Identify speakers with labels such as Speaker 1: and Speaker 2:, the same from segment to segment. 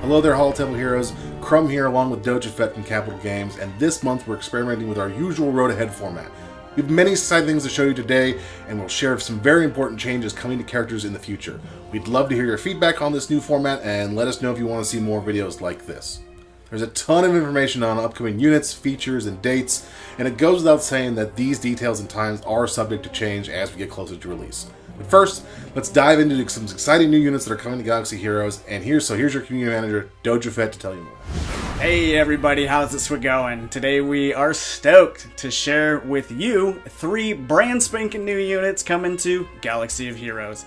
Speaker 1: Hello there, Holotable Heroes. Crumb here along with Doja Fett from Capital Games, and this month we're experimenting with our usual Road Ahead format. We have many exciting things to show you today, and we'll share some very important changes coming to characters in the future. We'd love to hear your feedback on this new format, and let us know if you want to see more videos like this. There's a ton of information on upcoming units, features, and dates, and it goes without saying that these details and times are subject to change as we get closer to release. But first, let's dive into some exciting new units that are coming to Galaxy Heroes, and here's your community manager, Doja Fett, to tell you more.
Speaker 2: Hey everybody, how's this going? Today we are stoked to share with you 3 brand spanking new units coming to Galaxy of Heroes.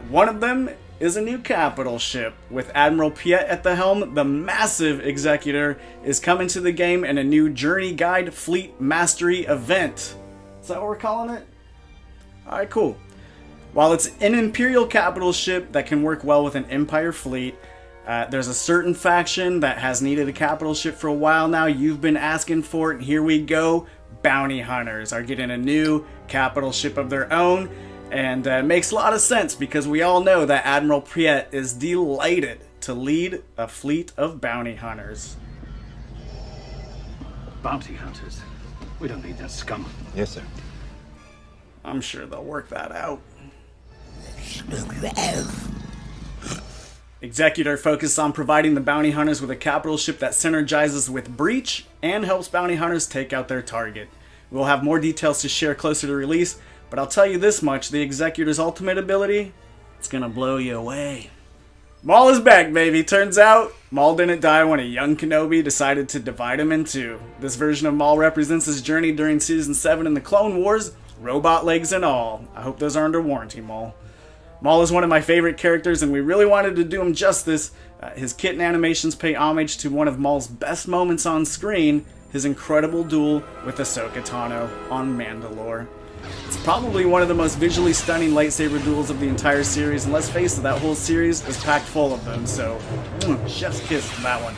Speaker 2: One of them is a new capital ship. With Admiral Piet at the helm, the massive Executor is coming to the game in a new Journey Guide Fleet Mastery event. Is that what we're calling it? Alright, cool. While it's an Imperial capital ship that can work well with an Empire fleet, there's a certain faction that has needed a capital ship for a while now. You've been asking for it, and here we go. Bounty Hunters are getting a new capital ship of their own, and it makes a lot of sense because we all know that Admiral Piet is delighted to lead a fleet of bounty hunters.
Speaker 3: Bounty hunters? We don't need that scum.
Speaker 4: Yes, sir.
Speaker 2: I'm sure they'll work that out. Executor focuses on providing the bounty hunters with a capital ship that synergizes with Breach and helps bounty hunters take out their target. We'll have more details to share closer to release, but I'll tell you this much, the Executor's ultimate ability, it's gonna blow you away. Maul is back, baby. Turns out, Maul didn't die when a young Kenobi decided to divide him in two. This version of Maul represents his journey during Season 7 in the Clone Wars, robot legs and all. I hope those are under warranty, Maul. Maul is one of my favorite characters, and we really wanted to do him justice. His kit and animations pay homage to one of Maul's best moments on screen, his incredible duel with Ahsoka Tano on Mandalore. It's probably one of the most visually stunning lightsaber duels of the entire series, and let's face it, that whole series is packed full of them, so chef's kiss for that one.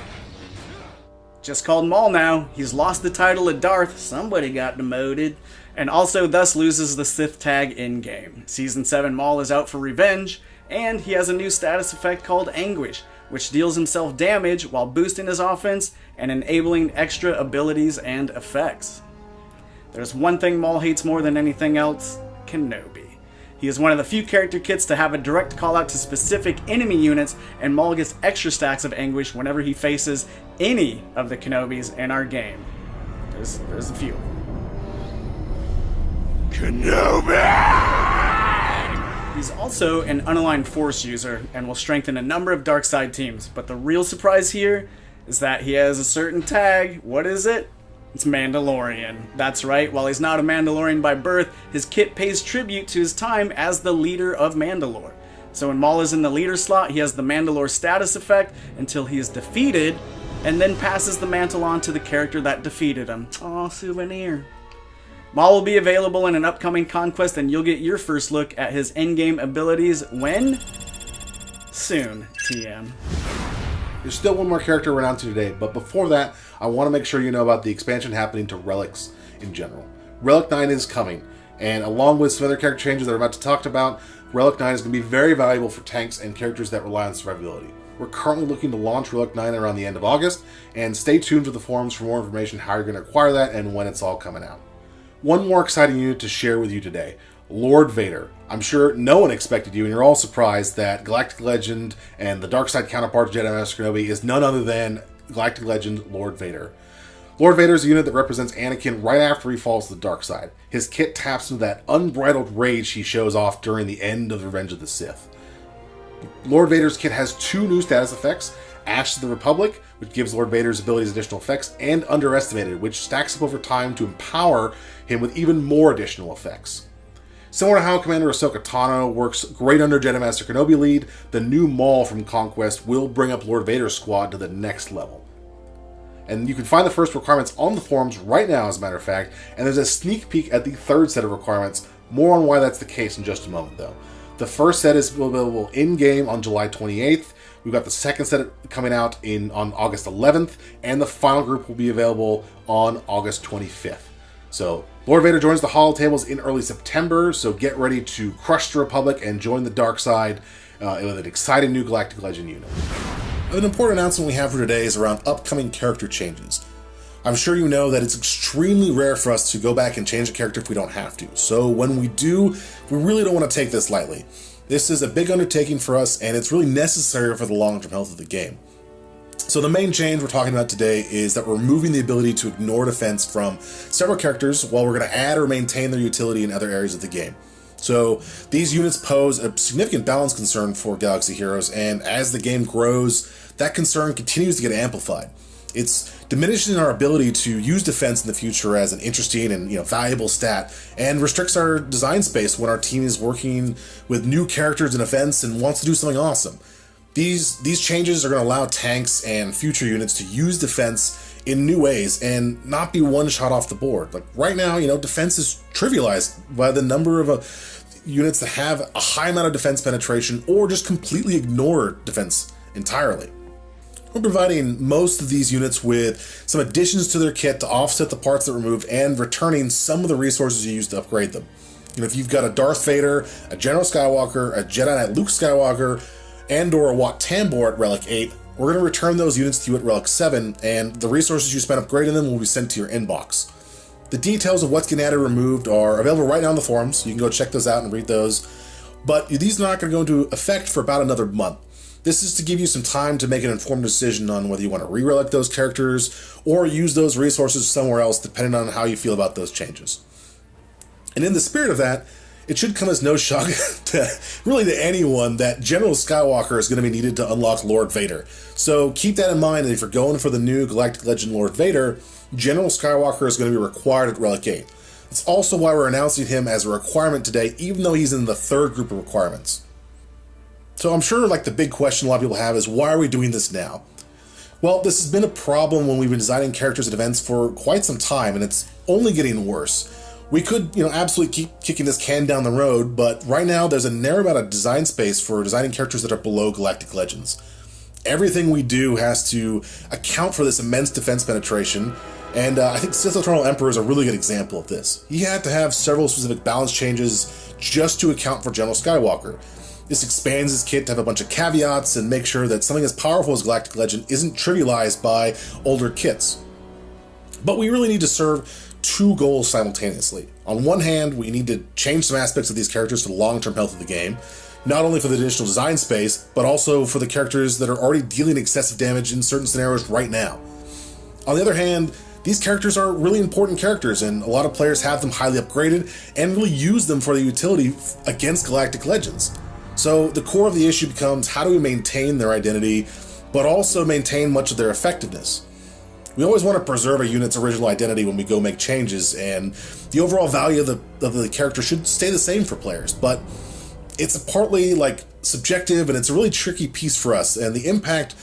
Speaker 2: Just called Maul now. He's lost the title of Darth, somebody got demoted, and also thus loses the Sith tag in-game. Season 7 Maul is out for revenge, and he has a new status effect called Anguish, which deals himself damage while boosting his offense and enabling extra abilities and effects. There's one thing Maul hates more than anything else, Kenobi. He is one of the few character kits to have a direct call out to specific enemy units, and Maul gets extra stacks of Anguish whenever he faces any of the Kenobis in our game. There's a few. Kenobi! He's also an unaligned Force user and will strengthen a number of dark side teams, but the real surprise here is that he has a certain tag. What is it? It's Mandalorian. That's right, while he's not a Mandalorian by birth, his kit pays tribute to his time as the leader of Mandalore. So when Maul is in the leader slot, he has the Mandalore status effect until he is defeated, and then passes the mantle on to the character that defeated him. Aw, souvenir. Maul will be available in an upcoming Conquest, and you'll get your first look at his endgame abilities when? Soon, TM.
Speaker 1: There's still one more character we're on to today, but before that, I want to make sure you know about the expansion happening to Relics in general. Relic 9 is coming, and along with some other character changes that we're about to talk about, Relic 9 is going to be very valuable for tanks and characters that rely on survivability. We're currently looking to launch Relic 9 around the end of August, and stay tuned to the forums for more information how you're going to acquire that and when it's all coming out. One more exciting unit to share with you today, Lord Vader. I'm sure no one expected you, and you're all surprised that Galactic Legend and the dark side counterpart to Jedi Master Kenobi is none other than Galactic Legend Lord Vader. Lord Vader is a unit that represents Anakin right after he falls to the dark side. His kit taps into that unbridled rage he shows off during the end of Revenge of the Sith. Lord Vader's kit has 2 new status effects, Ashes of the Republic, which gives Lord Vader's abilities additional effects, and Underestimated, which stacks up over time to empower him with even more additional effects. Similar to how Commander Ahsoka Tano works great under Jedi Master Kenobi lead, the new Maul from Conquest will bring up Lord Vader's squad to the next level. And you can find the first requirements on the forums right now, as a matter of fact, and there's a sneak peek at the third set of requirements. More on why that's the case in just a moment, though. The first set is available in-game on July 28th. We've got the second set coming out on August 11th, and the final group will be available on August 25th. So, Lord Vader joins the Holotables in early September, so get ready to crush the Republic and join the dark side with an exciting new Galactic Legend unit. An important announcement we have for today is around upcoming character changes. I'm sure you know that it's extremely rare for us to go back and change a character if we don't have to. So when we do, we really don't want to take this lightly. This is a big undertaking for us, and it's really necessary for the long-term health of the game. So the main change we're talking about today is that we're removing the ability to ignore defense from several characters, while we're going to add or maintain their utility in other areas of the game. So these units pose a significant balance concern for Galaxy heroes, and as the game grows, that concern continues to get amplified. It's diminishing our ability to use defense in the future as an interesting and valuable stat, and restricts our design space when our team is working with new characters and events and wants to do something awesome. These changes are going to allow tanks and future units to use defense in new ways and not be one shot off the board. Like right now, defense is trivialized by the number of units that have a high amount of defense penetration or just completely ignore defense entirely. We're providing most of these units with some additions to their kit to offset the parts that were removed, and returning some of the resources you used to upgrade them. If you've got a Darth Vader, a General Skywalker, a Jedi Knight Luke Skywalker, and or a Wat Tambor at Relic 8, we're going to return those units to you at Relic 7, and the resources you spent upgrading them will be sent to your inbox. The details of what's getting added or removed are available right now in the forums. You can go check those out and read those. But these are not going to go into effect for about another month. This is to give you some time to make an informed decision on whether you want to re-relic those characters or use those resources somewhere else, depending on how you feel about those changes. And in the spirit of that, it should come as no shock to anyone that General Skywalker is going to be needed to unlock Lord Vader. So keep that in mind, and if you're going for the new Galactic Legend Lord Vader, General Skywalker is going to be required at Relic 8. That's also why we're announcing him as a requirement today, even though he's in the third group of requirements. So I'm sure the big question a lot of people have is, why are we doing this now? Well, this has been a problem when we've been designing characters and events for quite some time, and it's only getting worse. We could, absolutely keep kicking this can down the road, but right now there's a narrow amount of design space for designing characters that are below Galactic Legends. Everything we do has to account for this immense defense penetration, and I think Sith Eternal Emperor is a really good example of this. He had to have several specific balance changes just to account for General Skywalker. This expands his kit to have a bunch of caveats and make sure that something as powerful as Galactic Legend isn't trivialized by older kits. But we really need to serve two goals simultaneously. On one hand, we need to change some aspects of these characters for the long-term health of the game, not only for the additional design space, but also for the characters that are already dealing excessive damage in certain scenarios right now. On the other hand, these characters are really important characters, and a lot of players have them highly upgraded and really use them for their utility against Galactic Legends. So the core of the issue becomes, how do we maintain their identity, but also maintain much of their effectiveness? We always want to preserve a unit's original identity when we go make changes, and the overall value of the character should stay the same for players, but it's partly subjective, and it's a really tricky piece for us, and the impact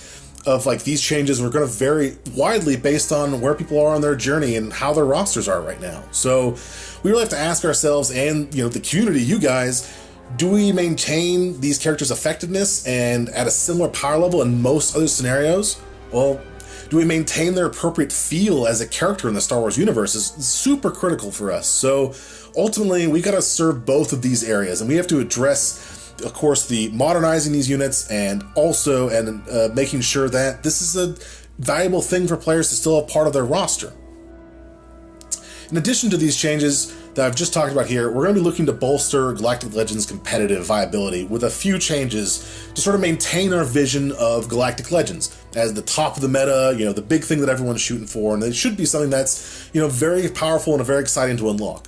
Speaker 1: of these changes are going to vary widely based on where people are on their journey and how their rosters are right now. So we really have to ask ourselves, and the community, you guys, do we maintain these characters' effectiveness and at a similar power level in most other scenarios? Well, do we maintain their appropriate feel as a character in the Star Wars universe is super critical for us. So ultimately, we got to serve both of these areas, and we have to address, of course, the modernizing these units, and also making sure that this is a valuable thing for players to still have part of their roster. In addition to these changes that I've just talked about here, we're going to be looking to bolster Galactic Legends' competitive viability with a few changes to sort of maintain our vision of Galactic Legends as the top of the meta, the big thing that everyone's shooting for, and it should be something that's, very powerful and very exciting to unlock.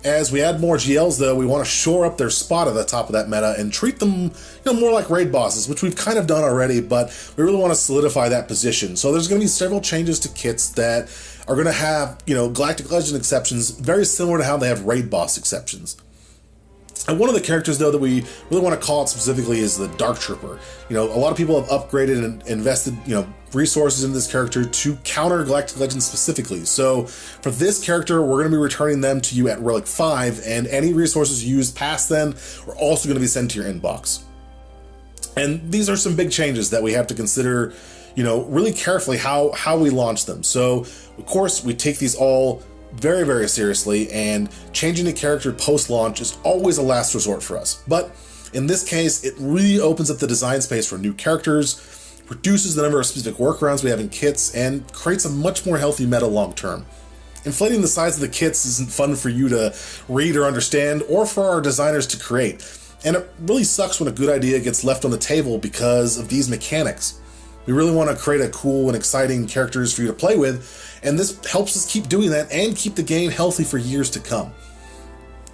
Speaker 1: As we add more GLs, though, we want to shore up their spot at the top of that meta and treat them, more like raid bosses, which we've kind of done already, but we really want to solidify that position. So there's going to be several changes to kits that are going to have, Galactic Legend exceptions very similar to how they have raid boss exceptions. And one of the characters, though, that we really want to call out specifically is the Dark Trooper. A lot of people have upgraded and invested, resources in this character to counter Galactic Legends specifically. So for this character, we're going to be returning them to you at Relic 5, and any resources used past then are also going to be sent to your inbox. And these are some big changes that we have to consider, really carefully how we launch them. So, of course, we take these all very, very seriously, and changing a character post-launch is always a last resort for us. But in this case, it really opens up the design space for new characters, reduces the number of specific workarounds we have in kits, and creates a much more healthy meta long term. Inflating the size of the kits isn't fun for you to read or understand, or for our designers to create, and it really sucks when a good idea gets left on the table because of these mechanics. We really want to create a cool and exciting characters for you to play with, and this helps us keep doing that and keep the game healthy for years to come.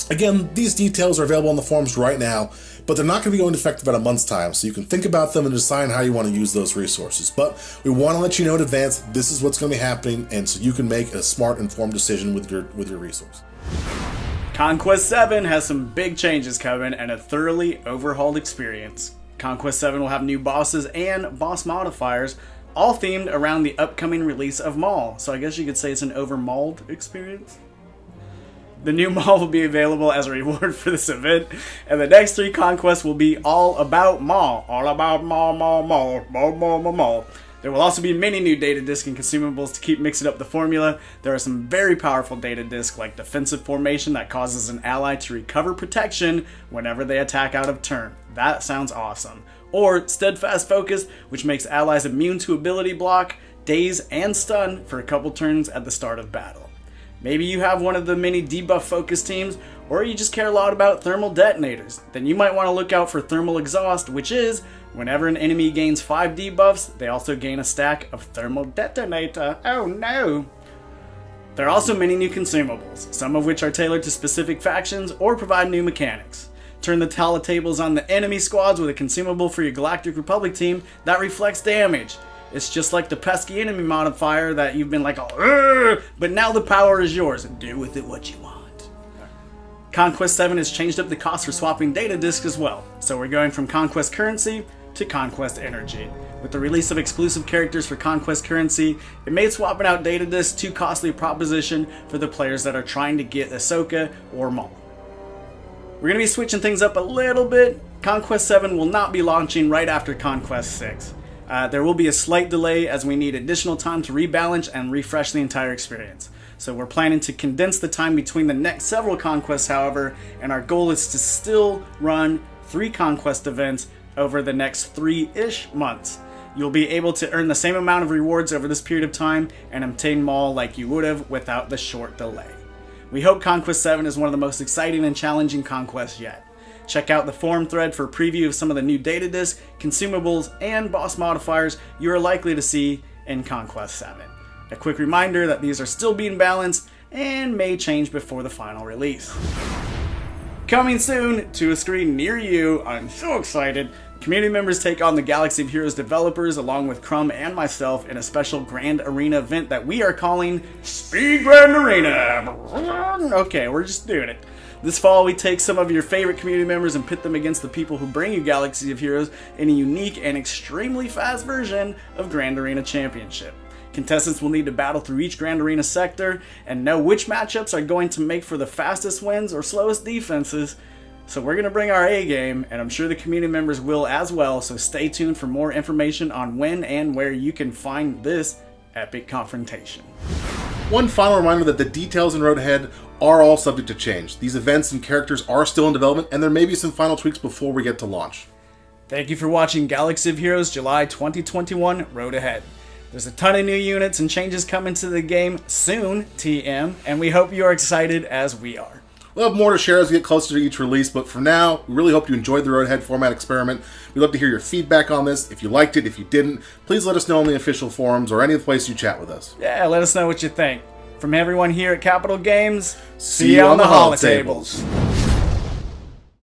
Speaker 1: Again, these details are available on the forums right now, but they're not going to be going into effect about a month's time, so you can think about them and decide how you want to use those resources. But we want to let you know in advance this is what's going to be happening, and so you can make a smart, informed decision with your resource.
Speaker 2: Conquest 7 has some big changes coming and a thoroughly overhauled experience. Conquest 7 will have new bosses and boss modifiers, all themed around the upcoming release of Maul. So I guess you could say it's an over-mauled experience. The new Maul will be available as a reward for this event, and the next 3 conquests will be all about Maul. All about Maul, Maul, Maul, Maul, Maul, Maul, Maul. There will also be many new data discs and consumables to keep mixing up the formula. There are some very powerful data discs like Defensive Formation that causes an ally to recover protection whenever they attack out of turn. That sounds awesome. Or Steadfast Focus, which makes allies immune to ability block, daze, and stun for a couple turns at the start of battle. Maybe you have one of the many debuff focus teams, or you just care a lot about thermal detonators. Then you might want to look out for Thermal Exhaust, which is, whenever an enemy gains 5 debuffs, they also gain a stack of Thermal Detonator. Oh no! There are also many new consumables, some of which are tailored to specific factions or provide new mechanics. Turn the tally tables on the enemy squads with a consumable for your Galactic Republic team that reflects damage. It's just like the pesky enemy modifier that you've been like, oh, but now the power is yours and do with it what you want. Conquest 7 has changed up the cost for swapping data discs as well, so we're going from Conquest Currency to Conquest Energy. With the release of exclusive characters for Conquest Currency, it made swapping out data discs too costly a proposition for the players that are trying to get Ahsoka or Maul. We're going to be switching things up a little bit. Conquest 7 will not be launching right after Conquest 6. There will be a slight delay as we need additional time to rebalance and refresh the entire experience. So we're planning to condense the time between the next several conquests, however, and our goal is to still run 3 conquest events over the next 3-ish months. You'll be able to earn the same amount of rewards over this period of time and obtain Maul like you would have without the short delay. We hope Conquest 7 is one of the most exciting and challenging conquests yet. Check out the forum thread for a preview of some of the new data discs, consumables, and boss modifiers you are likely to see in Conquest 7. A quick reminder that these are still being balanced and may change before the final release. Coming soon to a screen near you, I'm so excited. Community members take on the Galaxy of Heroes developers along with Crumb and myself in a special Grand Arena event that we are calling Speed Grand Arena. Okay, we're just doing it. This fall, we take some of your favorite community members and pit them against the people who bring you Galaxy of Heroes in a unique and extremely fast version of Grand Arena Championship. Contestants will need to battle through each Grand Arena sector and know which matchups are going to make for the fastest wins or slowest defenses. So we're going to bring our A game, and I'm sure the community members will as well, so stay tuned for more information on when and where you can find this epic confrontation.
Speaker 1: One final reminder that the details in Road Ahead are all subject to change. These events and characters are still in development, and there may be some final tweaks before we get to launch.
Speaker 2: Thank you for watching Galaxy of Heroes July 2021 Road Ahead. There's a ton of new units and changes coming to the game soon, TM, and we hope you are excited as we are.
Speaker 1: We'll have more to share as we get closer to each release, but for now, we really hope you enjoyed the Road Ahead format experiment. We'd love to hear your feedback on this. If you liked it, if you didn't, please let us know on the official forums or any of the places you chat with us.
Speaker 2: Yeah, let us know what you think. From everyone here at Capital Games,
Speaker 1: see you on the holotables.